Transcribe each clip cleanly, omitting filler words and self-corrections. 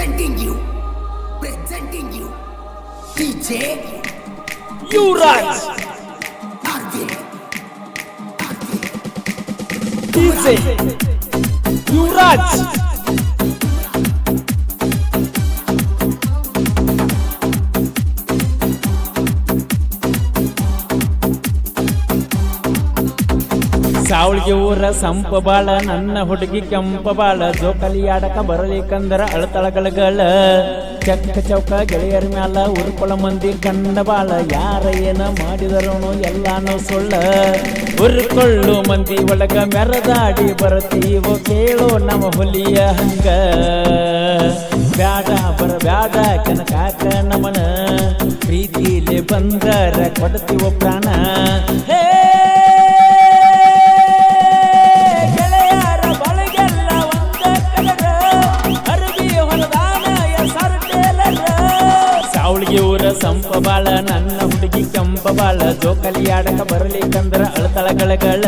presenting you, DJ Yuvraj, DJ Yuvraj. Savalige ಊರ ಸಂಪ ಬಾಳ ನನ್ನ ಹುಡುಗಿ ಕೆಂಪ ಬಾಳ ಜೋಕಾಲಿ ಆಡಕ ಬರಲಿಕ್ಕಂದ್ರ ಅಳತಳಗಳಗಳ ಚಕ್ಕ ಚೌಕ ಗೆಳೆಯರ ಮ್ಯಾಲ ಉರ್ಕೊಳ ಮಂದಿ ಗಂಡ ಬಾಳ ಯಾರ ಏನ ಮಾಡಿದರೋನು ಎಲ್ಲಾನು ಸುಳ್ಳ ಉರ್ಕೊಳ್ಳು ಮಂದಿ ಒಳಗ ಮೆರದಾಡಿ ಬರತೀವೋ ಕೇಳೋ ನಮ್ಮ ಹುಲಿಯ ಹಂಗ ಬ್ಯಾಡ ಬರಬ್ಯಾಡ ಕನಕಾಕ ನಮನ ಪ್ರೀತಿಲಿ ಬಂದರ ಕೊಡ್ತೀವೋ ಪ್ರಾಣ ಹೇ ಊರ ಸಂಪ ಬಾಳ ನನ್ನ ಹುಡುಗಿ ಕೆಂಪ ಬಾಳ ಜೋಕಾಲಿ ಆಡಕ ಬರಲಿಕ್ಕಂದ್ರ ಅಳತಳಗಳಗಳ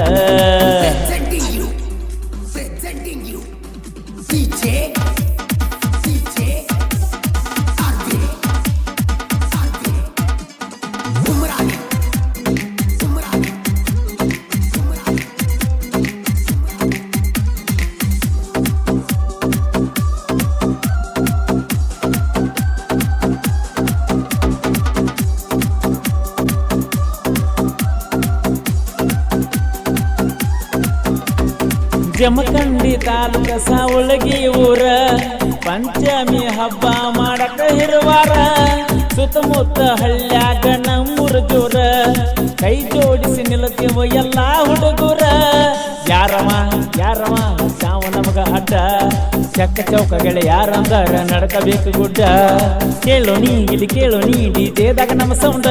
ಜಮಖಂಡಿ ತಾಲೂಕ ಸಾವಳಗಿ ಊರ ಪಂಚಮಿ ಹಬ್ಬ ಮಾಡಕ ಹಿರುವಾರ ಸುತ್ತಮುತ್ತ ಹಳ್ಳ್ಯಾಗ ನಮ್ಮೂರ ಜೋರ ಕೈ ಜೋಡಿಸಿ ನಿಲ್ಲತೀವ ಎಲ್ಲಾ ಹುಡುಗರ ಯಾರವ ಸಾವ ನಮಗ ಅಡ್ಡ ಚಕ್ಕ ಚೌಕಗಳ ಯಾರಂದಾರ ನಡ್ಕಬೇಕು ಗುಡ್ಡ ಕೇಳೋ ನೀ ಇಲ್ಲಿ ಕೇಳೋ ನೀ ಡಿಜೆದಾಗ ನಮ್ಮ ಸೌಂಡ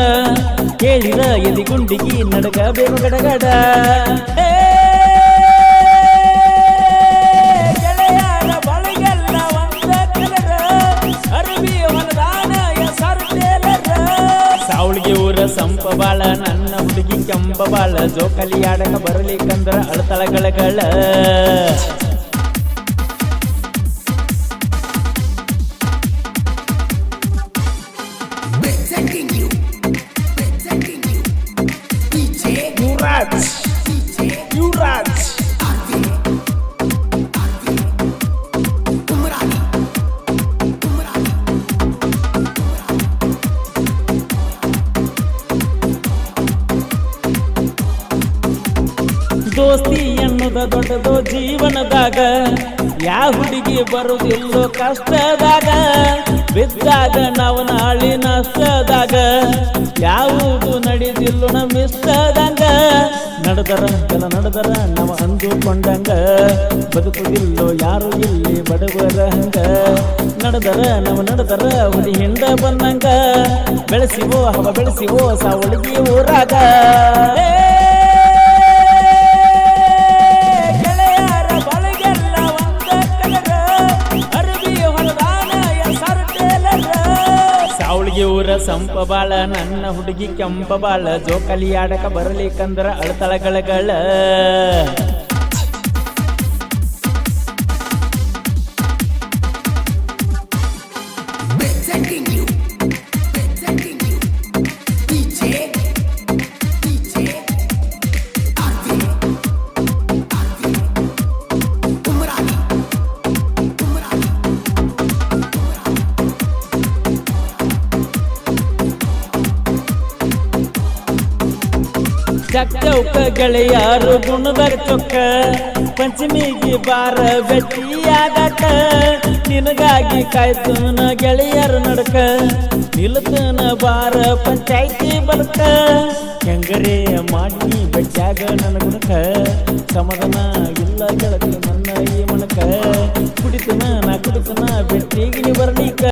ಕೇಳಿರ ಎದಿ ಗುಂಡಿಗಿ ನಡಗಬೇಕು ಗಡಗಡ ಸಾವಳಿಗೆ ಊರ ಸಂಪ ಬಾಳ ನನ್ನ ಹುಡುಗಿ ಕೆಂಪ ಬಾಳ ಜೋಕಾಲಿ ಆಡಕ ಬರಲಿಕ್ಕಂದ್ರ ಅಳತಳಗಳಗಳ ಯುವರಾಜ್ ದೋಸ್ತಿ ಎನ್ನುದ ದೊಡ್ಡದು ಜೀವನದಾಗ ಯಾವ ಹುಡುಗಿ ಬರುವುದಿಲ್ಲೋ ಕಷ್ಟದಾಗ ಬಿದ್ದಾಗ ನಾವು ನಾಳಿ ನಷ್ಟದಾಗ ಯಾವುದು ನಡೆದಿಲ್ಲೋ ನಮ್ಮ ಇಷ್ಟದಂಗ ನಡೆದರ ನಾವು ಅಂದುಕೊಂಡಂಗ ಬದುಕುದಿಲ್ಲೋ ಯಾರು ಇಲ್ಲಿ ಬಡವರ ಹಂಗ ನಡೆದರ ಹುಲಿ ಹಿಂಡ ಬಂದಂಗ ಬೆಳೆಸಿವೋ ಸಾವಳಿಗೆ ಊರಾಗ ಸಾವಳಿಗೆ ಊರ ಸಂಪ ಬಾಳ ನನ್ನ ಹುಡುಗಿ ಕೆಂಪ ಬಾಳ ಜೋಕಾಲಿ ಆಡಕ ಬರಲಿಕ್ಕಂದ್ರ ಅಳತಳಗಳಗಳ ಚಕ್ಕ ಚೌಕ ಗೆಳೆಯಾರು ಗುಣದರ ಚೊಕ್ಕ ಪಂಚಮಿಗೆ ಬಾರ ಭೇಟಿಯಾಗಕ ನಿನಗಾಗಿ ಕಾಯ್ತನ ಗೆಳೆಯರ ನಡಕ ನಿಲ್ತನ ಬಾರ ಪಂಚಾಯ್ತಿ ಬಲಕ ಹೆಂಗರೇ ಮಾಡಿ ಬೆಟ್ಟಾಗ ನನಗುಣಕ ಸಮಾಧಾನ ಇಲ್ಲ ಗೆಳತಿ ನನ್ನ ಈ ಮನಕ ಕುಡಿತನ ನಾ ಕುಡಿತನ ಬೆಟ್ಟಿಗೆ ಬರ್ಲಿಕ